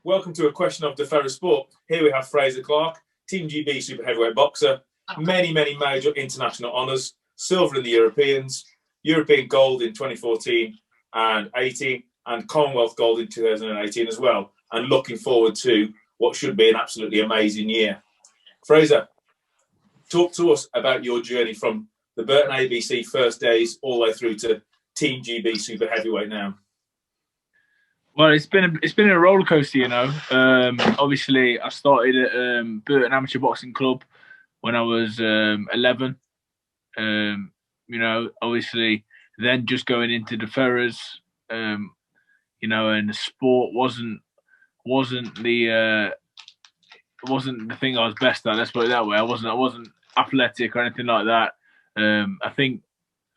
Welcome to a question of the Ferris Sport. Here we have Fraser Clark, Team GB super heavyweight boxer, many major international honours, silver in the Europeans, European gold in 2014 and 18, and Commonwealth gold in 2018 as well. And looking forward to what should be an absolutely amazing year. Fraser, talk to us about your journey from the Burton ABC first days all the way through to Team GB super heavyweight now. Well, it's been a roller coaster, you know. Obviously, I started at Burton Amateur Boxing Club when I was 11. You know, obviously, then just going into the Ferrers, you know, and the sport wasn't the thing I was best at. Let's put it that way. I wasn't athletic or anything like that. I think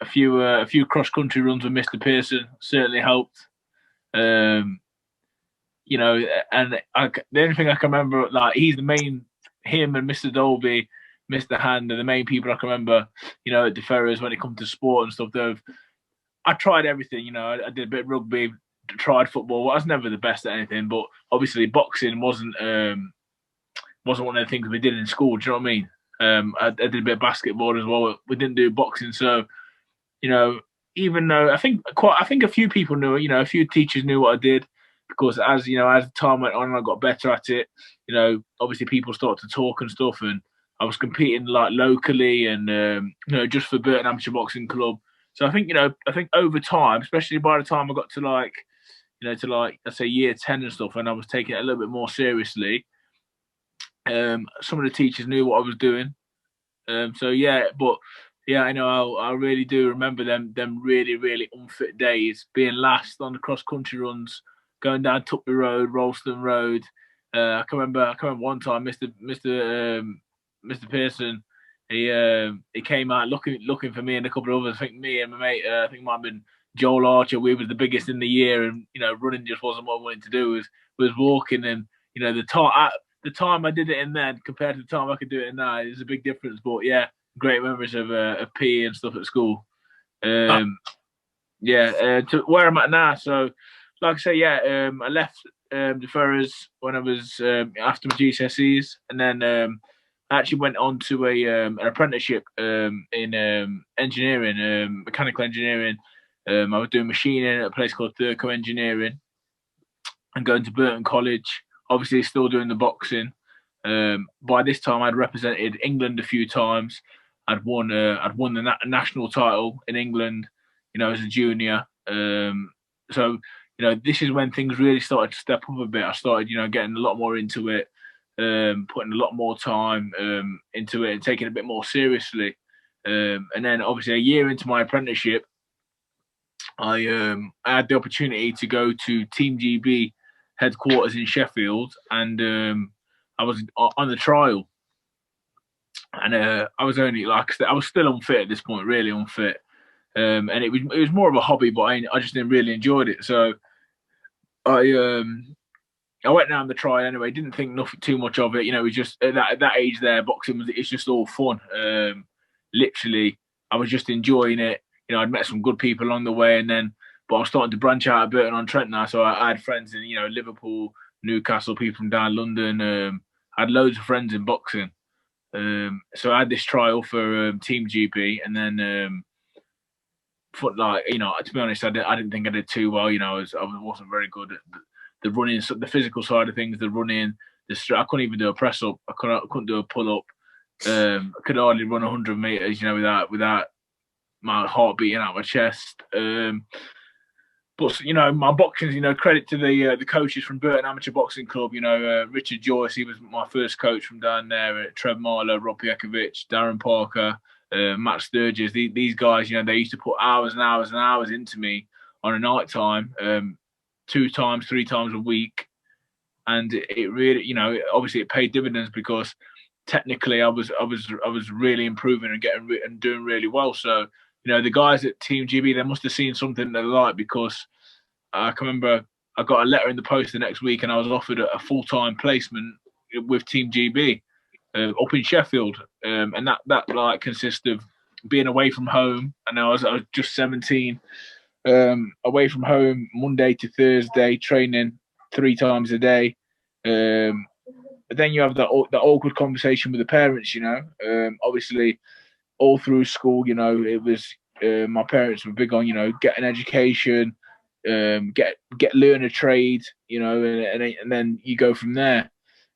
a few cross country runs with Mr. Pearson certainly helped. You know, and the only thing I can remember, like, him and Mr. Dolby, Mr. Hand are the main people I can remember, you know, at the Ferrers when it comes to sport and stuff. I tried everything, you know. I did a bit of rugby, tried football. I was never the best at anything, but obviously boxing wasn't one of the things we did in school. Do you know what I mean? I did a bit of basketball as well. We didn't do boxing, so, you know, even though I think a few people knew it, you know, a few teachers knew what I did, because as time went on, I got better at it. You know, obviously people started to talk and stuff, and I was competing like locally and you know, just for Burton Amateur Boxing Club. So I think over time, especially by the time I got to let's say year 10 and stuff, and I was taking it a little bit more seriously, some of the teachers knew what I was doing. So yeah, but yeah, I know I really do remember them really unfit days, being last on the cross country runs, going down Tuppy Road, Ralston Road. I can remember one time, Mr. Pearson, he came out looking for me and a couple of others. I think me and my mate, I think it might have been Joel Archer. We were the biggest in the year, and, you know, running just wasn't what I wanted to do. Was walking, and, you know, the time I did it in then compared to the time I could do it in now, there's a big difference. But yeah, great memories of PE and stuff at school. To where I'm at now. So, like I say, yeah, I left the Ferrers when I was after my GCSEs, and then I actually went on to an apprenticeship in engineering, mechanical engineering. I was doing machining at a place called Thurco Engineering, and going to Burton College. Obviously, still doing the boxing. By this time, I'd represented England a few times. I'd won the national title in England, you know, as a junior. So, you know, this is when things really started to step up a bit. I started, you know, getting a lot more into it, putting a lot more time into it, and taking it a bit more seriously. And then, obviously, a year into my apprenticeship, I had the opportunity to go to Team GB headquarters in Sheffield, and I was on the trial. And I was only, like, I was still unfit at this point, really unfit. And it was more of a hobby, but I just didn't really enjoyed it. So I went down the trial anyway. Didn't think nothing too much of it. You know, it was just at that age there, boxing it's just all fun. Literally, I was just enjoying it. You know, I'd met some good people along the way, but I was starting to branch out a bit on Trent now. So I had friends in, you know, Liverpool, Newcastle, people from down London. I had loads of friends in boxing. So I had this trial for Team GB, and then you know, to be honest, I didn't think I did too well. You know, I wasn't very good at the running, the physical side of things, the running, I couldn't even do a press up. I couldn't do a pull up. I could hardly run 100 meters, you know, without my heart beating out my chest. But, you know, my boxing, you know, credit to the coaches from Burton Amateur Boxing Club. You know, Richard Joyce, he was my first coach from down there. Trev Marlow, Rob Piekovic, Darren Parker, Matt Sturgis. These guys, you know, they used to put hours and hours and hours into me on a night time, 3 times a week, and it really, you know, obviously it paid dividends, because technically I was really improving and doing really well. So, you know, the guys at Team GB, they must have seen something they liked, because I can remember I got a letter in the post the next week, and I was offered a full-time placement with Team GB up in Sheffield, and that like consists of being away from home, and I was just 17, away from home Monday to Thursday, training 3 times a day, But then you have the awkward conversation with the parents. Obviously, all through school, it was my parents were big on get an education, learn a trade, and then you go from there.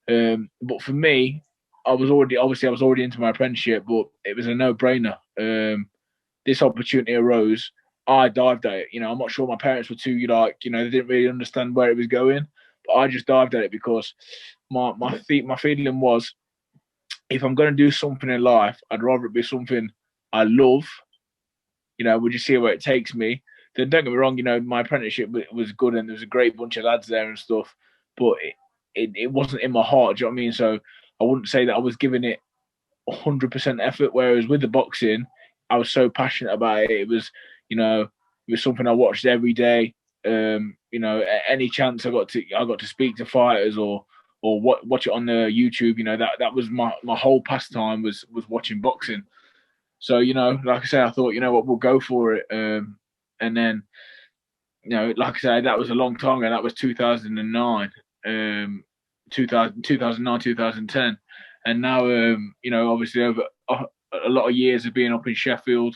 But for me, I was already into my apprenticeship, but it was a no-brainer. This opportunity arose. I dived at it. I'm not sure my parents were too they didn't really understand where it was going, but I just dived at it because my feeling was, if I'm going to do something in life, I'd rather it be something I love. We'll just see where it takes me. Then don't get me wrong, my apprenticeship was good and there was a great bunch of lads there and stuff, but it wasn't in my heart. Do you know what I mean? So I wouldn't say that I was giving it 100% effort. Whereas with the boxing, I was so passionate about it. It was something I watched every day. Any chance I got to speak to fighters or watch it on the YouTube. That was my whole pastime was watching boxing. So like I said, I thought what, we'll go for it. And then like I said, that was a long time ago. That was 2009, 2009, 2010. And now, obviously over a lot of years of being up in Sheffield,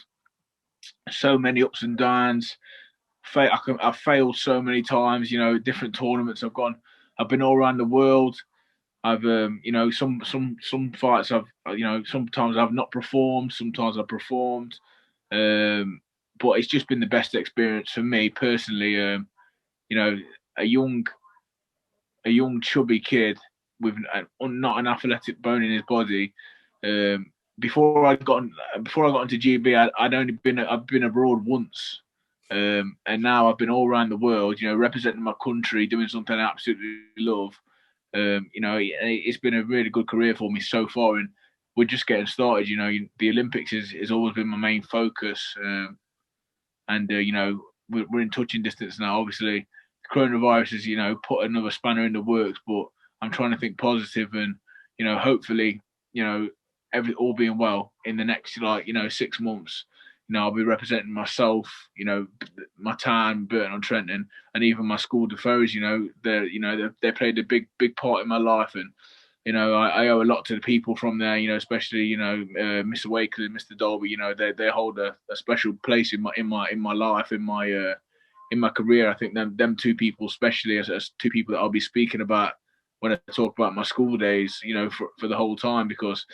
so many ups and downs. I've failed so many times, different tournaments I've gone. I've been all around the world. I've, some fights I've, sometimes I've not performed, sometimes I've performed. But it's just been the best experience for me personally. A young chubby kid with not an athletic bone in his body. Before I got into GB, I've been abroad once, and now I've been all around the world. Representing my country, doing something I absolutely love. It's been a really good career for me so far, and we're just getting started. The Olympics has always been my main focus, and we're in touching distance now. Obviously, the coronavirus has put another spanner in the works, but I'm trying to think positive, and hopefully, all being well in the next 6 months. I'll be representing myself, my town, Burton-on-Trent, and even my school, De Ferrers. They played a big part in my life, and I owe a lot to the people from there. Especially Mr. Wakely and Mr. Dolby. They hold a special place in my life, in my career. I think them two people, especially as two people that I'll be speaking about when I talk about my school days. For the whole time, because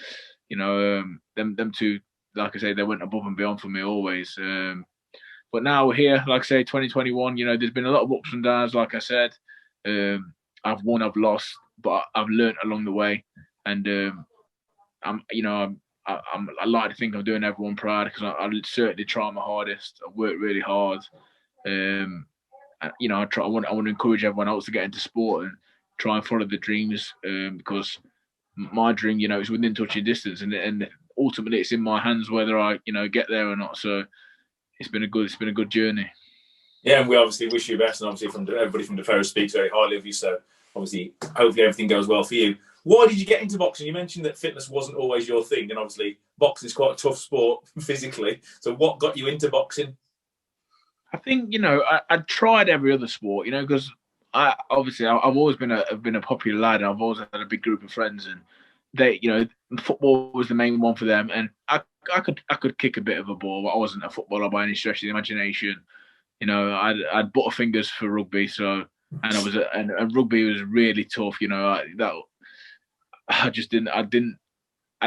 them two, like I say, they went above and beyond for me always. But now we're here, like I say, 2021. There's been a lot of ups and downs. Like I said, I've won, I've lost, but I've learned along the way, and I like to think I'm doing everyone proud, because I certainly try my hardest. I work really hard. I want to encourage everyone else to get into sport and try and follow the dreams, because my dream, is within touching distance, and ultimately it's in my hands whether I get there or not. So it's been a good journey. Yeah, and we obviously wish you the best, and obviously from everybody from De Ferrers speaks very highly of you. So obviously, hopefully everything goes well for you. Why did you get into boxing? You mentioned that fitness wasn't always your thing, and obviously boxing is quite a tough sport physically. So what got you into boxing? I think I tried every other sport, because I've always been a popular lad, and I've always had a big group of friends, and they, football was the main one for them, and I could kick a bit of a ball, but I wasn't a footballer by any stretch of the imagination. I'd butterfingers for rugby, so and rugby was really tough. I'd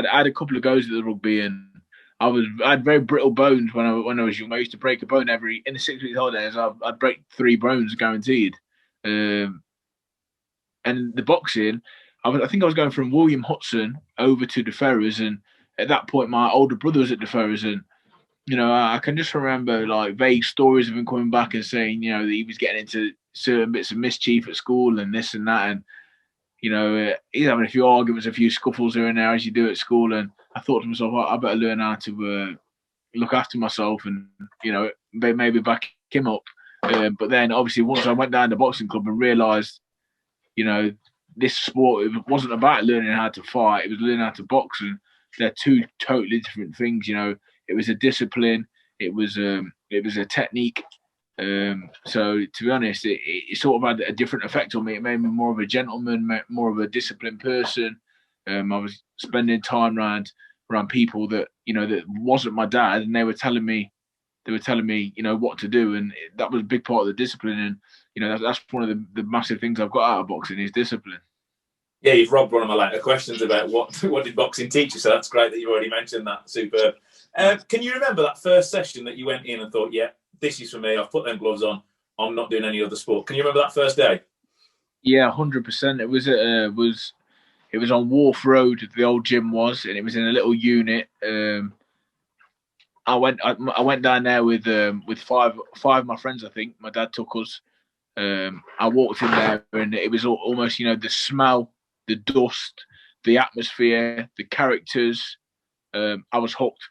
had a couple of goes at the rugby, and I had very brittle bones when I was young. I used to break a bone in the 6 week holidays. I'd break 3 bones guaranteed. And the boxing, I think I was going from William Hudson over to De Ferrers, and at that point my older brother was at De Ferrers, and I can just remember like vague stories of him coming back and saying that he was getting into certain bits of mischief at school and this and that, and he's having a few arguments, a few scuffles here and there as you do at school. And I thought to myself, I better learn how to look after myself and maybe back him up. But then obviously once I went down to the boxing club and realised this sport, it wasn't about learning how to fight, it was learning how to box, and they're two totally different things. It was a discipline, it was a technique, So to be honest, it sort of had a different effect on me. It made me more of a gentleman, more of a disciplined person. I was spending time around people that that wasn't my dad, and they were telling me what to do, and that was a big part of the discipline. And that's one of the massive things I've got out of boxing is discipline. Yeah, you've robbed one of my later questions about what did boxing teach you. So that's great that you've already mentioned that. Superb. Can you remember that first session that you went in and thought, yeah, this is for me. I've put them gloves on. I'm not doing any other sport. Can you remember that first day? Yeah, 100%. It was on Wharf Road. The old gym was, and it was in a little unit. I went down there with five of my friends. I think my dad took us. I walked in there, and it was almost the smell, the dust, the atmosphere, the characters. I was hooked.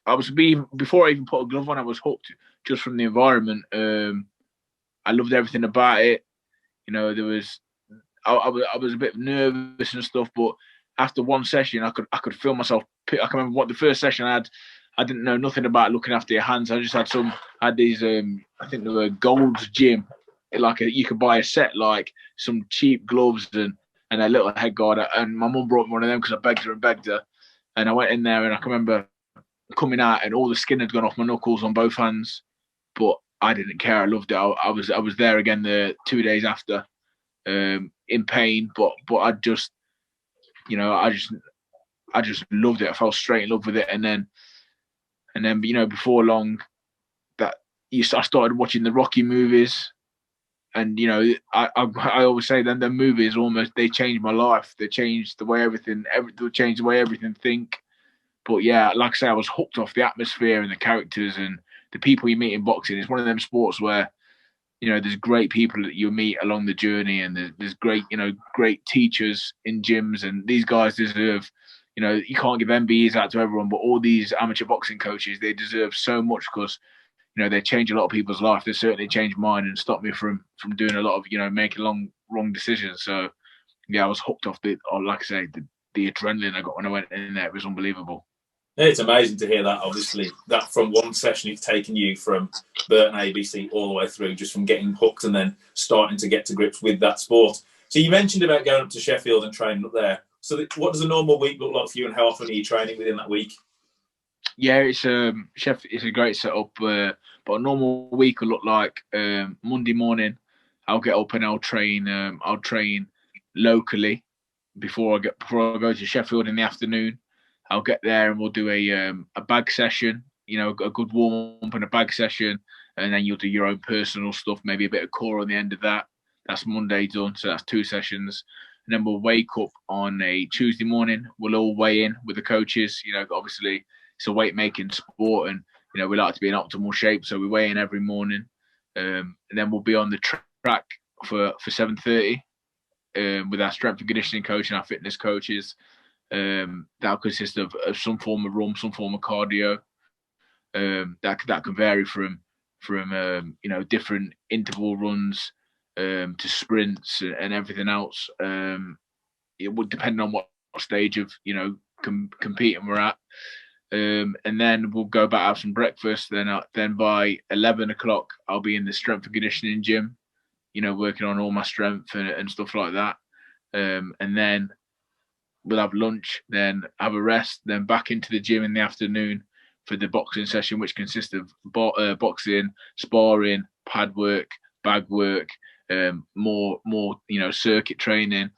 Before I even put a glove on, I was hooked just from the environment. I loved everything about it. I was a bit nervous and stuff, but after one session, I could feel myself. I can remember what the first session I had. I didn't know nothing about looking after your hands. I just had these. I think they were Gold's Gym. You could buy a set, like some cheap gloves and a little head guard. And my mum brought me one of them because I begged her. And I went in there, and I can remember coming out, and all the skin had gone off my knuckles on both hands. But I didn't care. I loved it. I was there again the 2 days after, in pain. But I just loved it. I fell straight in love with it. And then before long, I started watching the Rocky movies. And I always say then the movies they changed my life. They changed the way they changed the way everything think. But yeah, like I say, I was hooked off the atmosphere and the characters and the people you meet in boxing. It's one of them sports where there's great people that you meet along the journey, and there's great great teachers in gyms, and these guys deserve. You can't give MBEs out to everyone, but all these amateur boxing coaches, they deserve so much because they change a lot of people's life. They certainly changed mine and stopped me from doing a lot of making wrong decisions. So yeah, I was hooked off like I say, the adrenaline I got when I went in there. It was unbelievable. It's amazing to hear that. Obviously, that from one session, it's taken you from Burton ABC all the way through, just from getting hooked and then starting to get to grips with that sport. So you mentioned about going up to Sheffield and training up there. So what does a normal week look like for you, and how often are you training within that week? Yeah, it's a great setup. But a normal week will look like Monday morning. I'll get up and I'll train. I'll train locally before I go to Sheffield in the afternoon. I'll get there and we'll do a bag session. A good warm up and a bag session, and then you'll do your own personal stuff. Maybe a bit of core on the end of that. That's Monday done. So that's 2 sessions. And then we'll wake up on a Tuesday morning. We'll all weigh in with the coaches. Obviously it's a weight making sport, and we like to be in optimal shape, so we weigh in every morning, and then we'll be on the track for 7:30 with our strength and conditioning coach and our fitness coaches. That'll consist of some form of run, some form of cardio. That can vary from different interval runs to sprints and everything else. It would depend on what stage of competing we're at. And then we'll go back, have some breakfast. Then by 11 o'clock, I'll be in the strength and conditioning gym, working on all my strength and stuff like that. And then we'll have lunch, then have a rest, then back into the gym in the afternoon for the boxing session, which consists of boxing, sparring, pad work, bag work, more circuit training.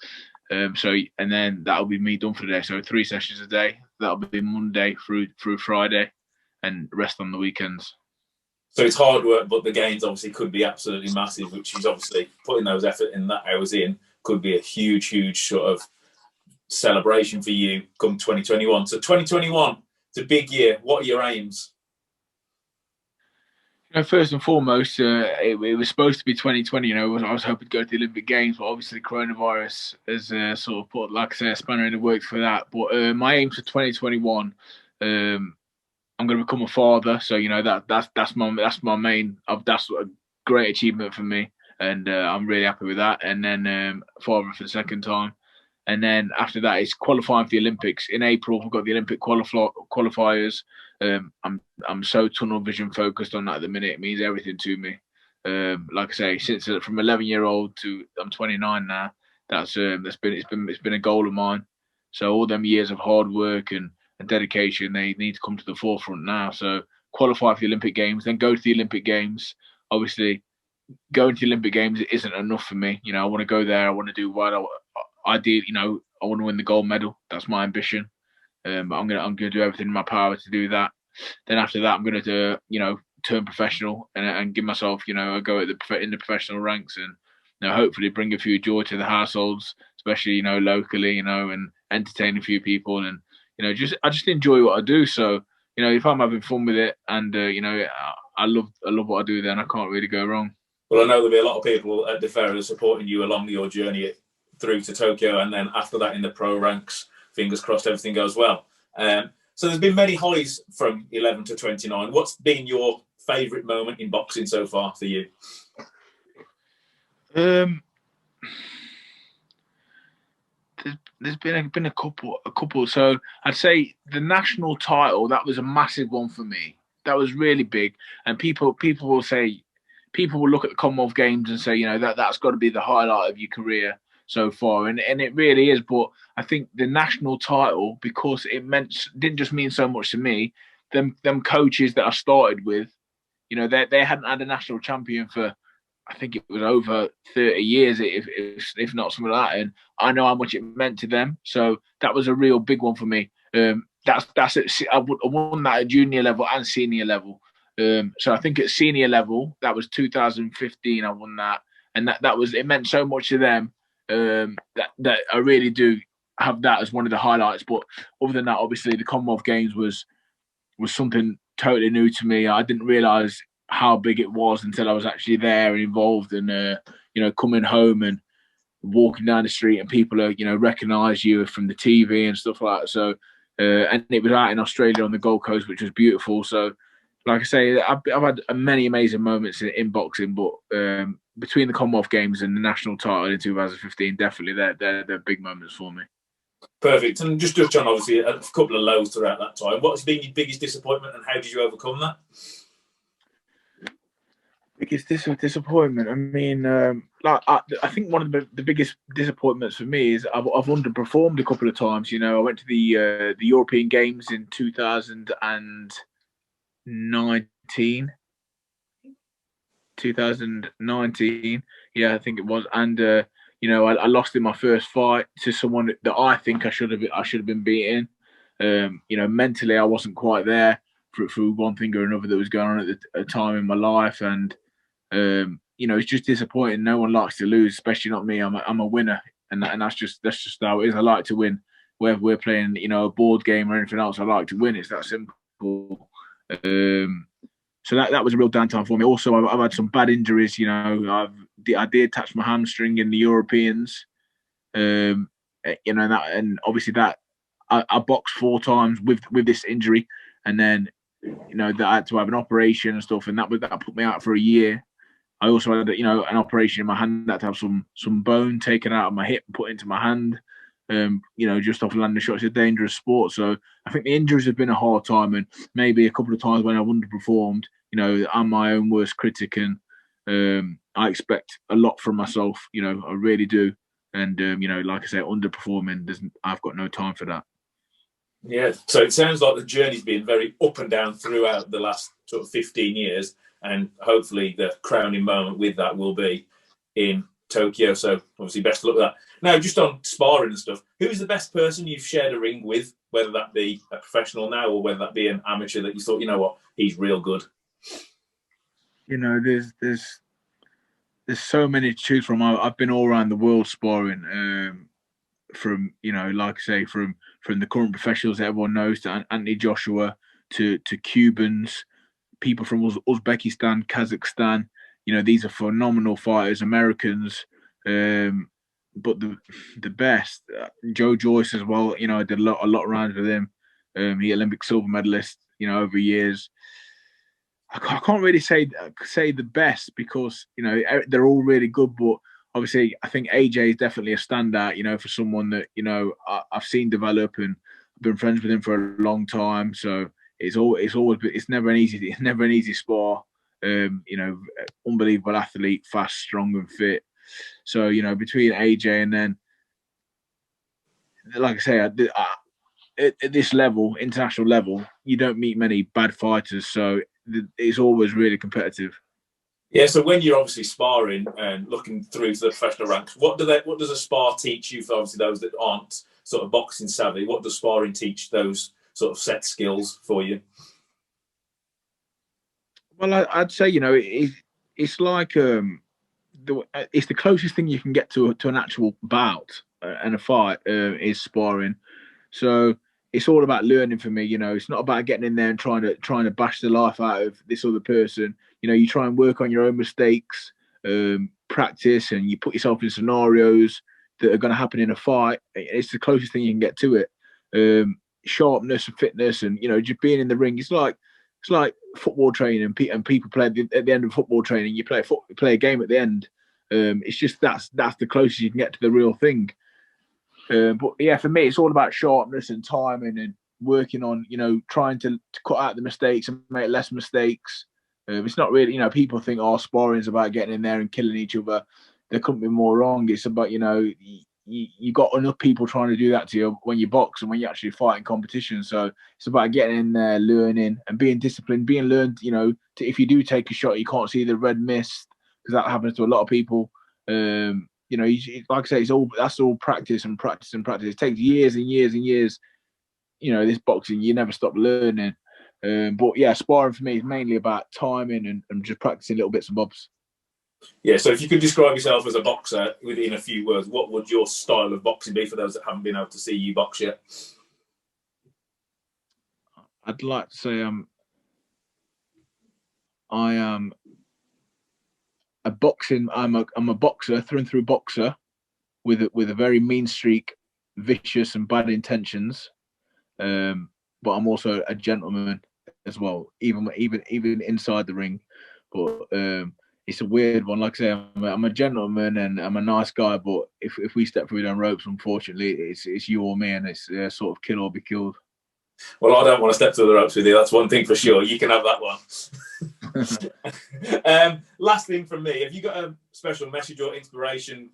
And then that'll be me done for the day. So 3 sessions a day. That'll be Monday through Friday, and rest on the weekends. So it's hard work, but the gains obviously could be absolutely massive, which is obviously putting those effort in that hours in could be a huge sort of celebration for you come 2021. So 2021, it's a big year. What are your aims? First and foremost, it was supposed to be 2020. I was hoping to go to the Olympic Games, but obviously coronavirus has sort of put, like I say, a spanner in the works for that. But my aims for 2021, I'm going to become a father. So that's my main. That's a great achievement for me, and I'm really happy with that. And then father for the second time. And then after that, it's qualifying for the Olympics. In April, we've got the Olympic qualifiers. I'm so tunnel vision focused on that at the minute. It means everything to me. Like I say, since from 11-year-old to I'm 29 now, that's it's been a goal of mine. So all them years of hard work and dedication, they need to come to the forefront now. So qualify for the Olympic Games, then go to the Olympic Games. Obviously, going to the Olympic Games isn't enough for me. I want to go there. I want to do what I did. I want to win the gold medal. That's my ambition. But I'm gonna do everything in my power to do that. Then after that, I'm gonna turn professional and give myself a go in the professional ranks, and hopefully bring a few joy to the households, especially locally, and entertain a few people, and I just enjoy what I do. So if I'm having fun with it, and I love what I do, then I can't really go wrong. Well, I know there'll be a lot of people at deFerrers supporting you along your journey through to Tokyo, and then after that in the pro ranks. Fingers crossed everything goes well. So there's been many highs from 11 to 29. What's been your favourite moment in boxing so far for you? There's been a couple. So I'd say the national title, that was a massive one for me. That was really big, and people will look at the Commonwealth Games and say, that's got to be the highlight of your career so far, and it really is. But I think the national title, because didn't just mean so much to me. Them coaches that I started with, they hadn't had a national champion for, I think it was over 30 years, if not something like that. And I know how much it meant to them. So that was a real big one for me. That's it. I won that at junior level and senior level. So I think at senior level, that was 2015. I won that, and it meant so much to them. That I really do have that as one of the highlights. But other than that, obviously the Commonwealth Games was something totally new to me. I didn't realise how big it was until I was actually there and involved, and coming home and walking down the street and people recognise you from the TV and stuff like that. So and it was out in Australia on the Gold Coast, which was beautiful. So like I say, I've had many amazing moments in boxing, but between the Commonwealth Games and the national title in 2015, definitely they're big moments for me. Perfect. And just touch on, obviously, a couple of lows throughout that time. What's been your biggest disappointment, and how did you overcome that? Biggest disappointment. I mean, I think one of the biggest disappointments for me is I've underperformed a couple of times. I went to the European Games in 2019. Yeah, I think it was, and I lost in my first fight to someone that I think I should have been beating. Mentally I wasn't quite there through one thing or another that was going on at the time in my life, and it's just disappointing. No one likes to lose, especially not me. I'm a winner, and that's just how it is. I like to win, whether we're playing a board game or anything else. I like to win. It's that simple. So that was a real downtime for me. Also, I've had some bad injuries. I did attach my hamstring in the Europeans. And obviously that I boxed 4 times with this injury, and then that I had to have an operation and stuff, and that put me out for a year. I also had an operation in my hand. I had to have some bone taken out of my hip and put into my hand. Just off landing shot. It's a dangerous sport. So I think the injuries have been a hard time, and maybe a couple of times when I've underperformed, I'm my own worst critic, and I expect a lot from myself. I really do. And like I say, underperforming I've got no time for that. Yeah. So it sounds like the journey's been very up and down throughout the last sort of 15 years, and hopefully the crowning moment with that will be in Tokyo. So obviously best of luck with that. Now, just on sparring and stuff, who's the best person you've shared a ring with, whether that be a professional now or whether that be an amateur that you thought, he's real good? There's so many to choose from. I've been all around the world sparring, from like I say, from the current professionals that everyone knows, to Anthony Joshua, to Cubans, people from Uzbekistan, Kazakhstan. These are phenomenal fighters. Americans, but the best, Joe Joyce as well. I did a lot around with him. He Olympic silver medalist. Over years. I can't really say the best, because they're all really good, but obviously I think AJ is definitely a standout. For someone that I've seen develop, and I've been friends with him for a long time. So it's never an easy spar. You know, unbelievable athlete, fast, strong, and fit. So, you know, between AJ and then, like I say, at this level, international level, you don't meet many bad fighters. So it's always really competitive. Yeah, so when you're obviously sparring and looking through to the professional ranks, what does a spar teach you for obviously those that aren't sort of boxing savvy? What does sparring teach those sort of set skills for you? Well, I'd say, you know, it's like it's the closest thing you can get to an actual bout and a fight is sparring. So it's all about learning for me. You know, it's not about getting in there and trying to bash the life out of this other person. You know, you try and work on your own mistakes, practice, and you put yourself in scenarios that are going to happen in a fight. It's the closest thing you can get to it. Sharpness and fitness, and you know, just being in the ring. It's like football training, and people play at the end of football training. You play a game at the end. It's just that's the closest you can get to the real thing. But yeah, for me, it's all about sharpness and timing and working on, you know, trying to cut out the mistakes and make less mistakes. It's not really, you know, people think, oh, sparring is about getting in there and killing each other. There couldn't be more wrong. It's about, you know, you got enough people trying to do that to you when you box and when you actually fight in competition. So it's about getting in there, learning and being disciplined, being learned, you know, if you do take a shot, you can't see the red mist because that happens to a lot of people. You know, like I say, that's all practice and practice and practice. It takes years and years and years. You know, this boxing, you never stop learning. But yeah, sparring for me is mainly about timing and just practicing little bits and bobs. Yeah, so if you could describe yourself as a boxer within a few words, what would your style of boxing be for those that haven't been able to see you box yet? I'd like to say I am a boxing. I'm a boxer through and through boxer with a very mean streak, vicious and bad intentions. But I'm also a gentleman as well, even inside the ring. But it's a weird one. Like I say, I'm a gentleman and I'm a nice guy. But if we step through them ropes, unfortunately, it's you or me, and it's sort of kill or be killed. Well, I don't want to step through the ropes with you. That's one thing for sure. You can have that one. Last thing from me, have you got a special message or inspiration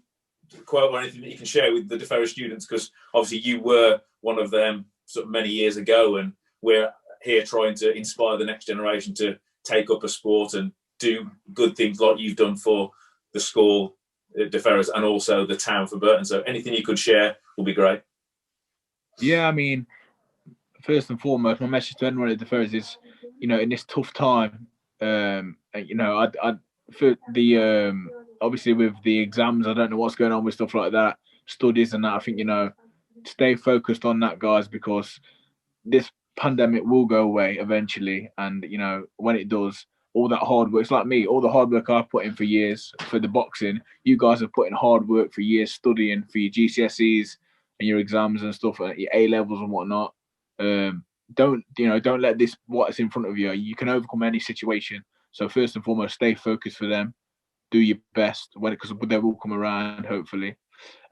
quote or anything that you can share with the DeFerro students? Because obviously you were one of them sort of many years ago, and we're here trying to inspire the next generation to take up a sport and do good things like you've done for the school, DeFerros, and also the town for Burton. So anything you could share will be great. Yeah, I mean, first and foremost, my message to anyone at DeFerros is, you know, in this tough time, you know, I for the obviously with the exams, I don't know what's going on with stuff like that, studies and that. I think, you know, stay focused on that, guys, because this pandemic will go away eventually, and you know, when it does, all that hard work, it's like me, all the hard work I've put in for years for the boxing, you guys have put in hard work for years studying for your GCSEs and your exams and stuff, your A levels and whatnot. Don't let this, what's in front of you, you can overcome any situation. So first and foremost, stay focused for them, do your best when because they will come around hopefully.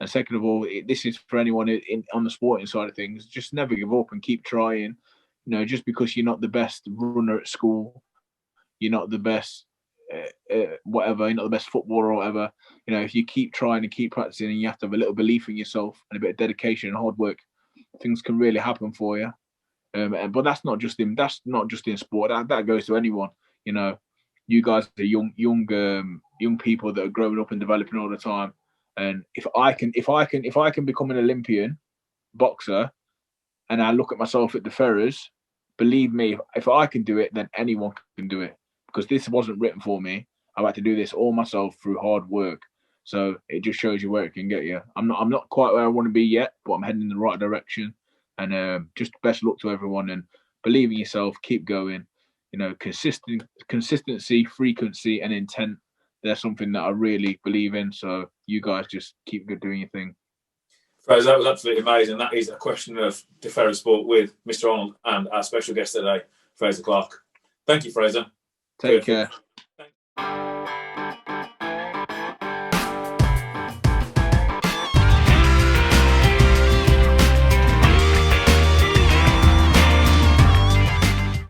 And second of all, this is for anyone on the sporting side of things. Just never give up and keep trying. You know, just because you're not the best runner at school, you're not the best whatever, you're not the best footballer or whatever. You know, if you keep trying and keep practicing, and you have to have a little belief in yourself and a bit of dedication and hard work, things can really happen for you. But that's not just in sport. That goes to anyone. You know, you guys are young people that are growing up and developing all the time. And if I can become an Olympian boxer, and I look at myself at the Ferrers, believe me, if I can do it, then anyone can do it. Because this wasn't written for me. I've had to do this all myself through hard work. So it just shows you where it can get you. I'm not quite where I want to be yet, but I'm heading in the right direction. And just best luck to everyone. And believe in yourself. Keep going. You know, consistency, frequency, and intent. There's something that I really believe in. So you guys just keep doing your thing. Fraser, that was absolutely amazing. That is a question of DeFerro Sport with Mr. Arnold and our special guest today, Fraser Clark. Thank you, Fraser. Take care. Thank you.